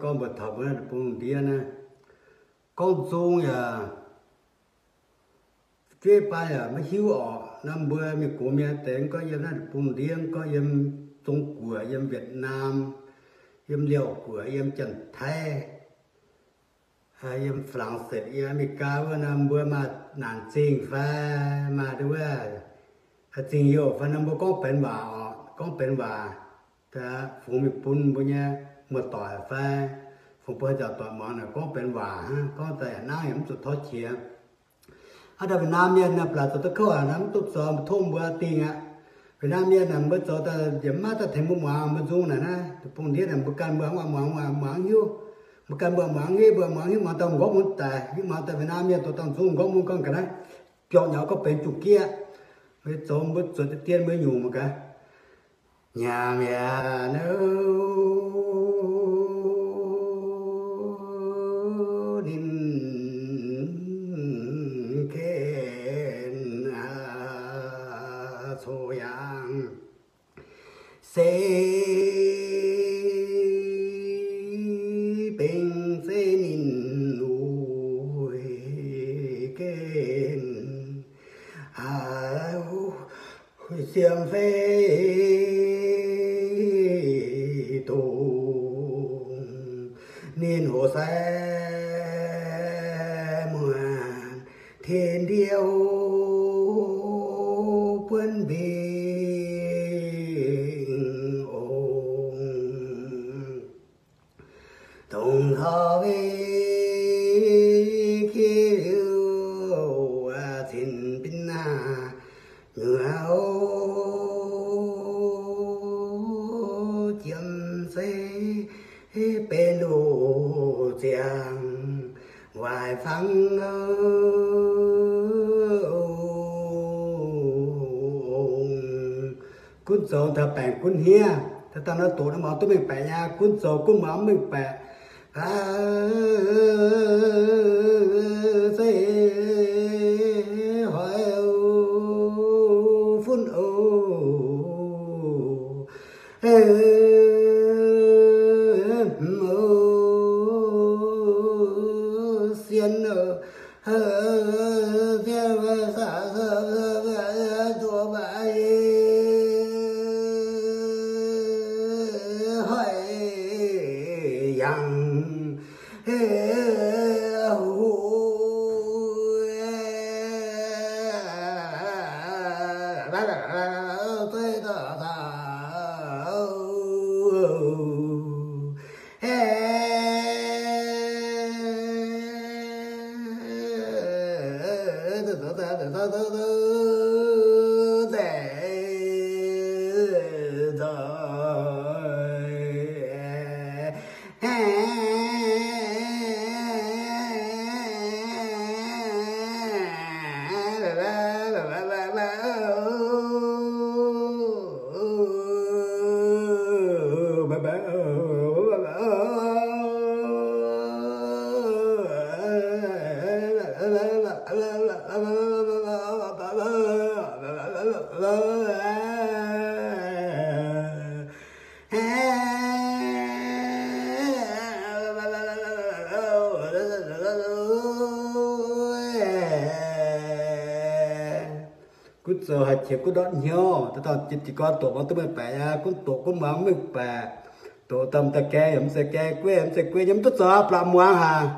con bật thập nữa bùng điên nè con dung ya chế ba ya mới hiu ở năm bữa mình của mình tên có yếm là bùng điên có yếm Trung Quốc yếm Việt Nam yếm Liêu của yếm Trần Thái yếm France yếm America với năm bữa mà nản trình và mà đúng không trình yêu và năm bữa con bên bà ta phụ mình bún bữa nha một tỏi pha phụ bữa giờ tỏi món là con bên bà con tại nào yếm tụt thói chia ở đây Việt Nam miền Nam là tụt câu à nắm tụt sờ thôm bữa tiền à Việt Nam miền Nam bữa giờ ta điểm mà ta thấy mua mà dùng này nè tụt bún điên là bữa can bữa mà hiu bữa can bữa mà hiu mà tao góp muốn tài nhưng mà tại Việt Nam miền tụi tao dùng góp muốn con cái đấy chọn nhỏ có bên chủ kia bây giờ bữa giờ tiền mới nhủ một cái nhà mẹ nấu đinh kén số yang sẽ bình sẽ nín nuôi kén xiêm phê nên hồ xe muôn thiên điêu quân bình ổn tổng thọ về khi yêu thiên bình ngựa chiếm xe bên đồ giang ngoài phăng cún sầu thà bèn cún hia thà tao nói tổ nó bảo tôi mình bèn nha cún sầu cún máu mình bèn hỏi phun xiên tua bài hỏi yang cút giờ hạt chiếc cút đón nhau, tao chỉ có tổ con tôi mới bẻ, cút tổ con máu mới bẻ, tổ tầm ta kê, em sẽ kê quê, em sẽ quê, nhắm tốt giờ làm muang hà.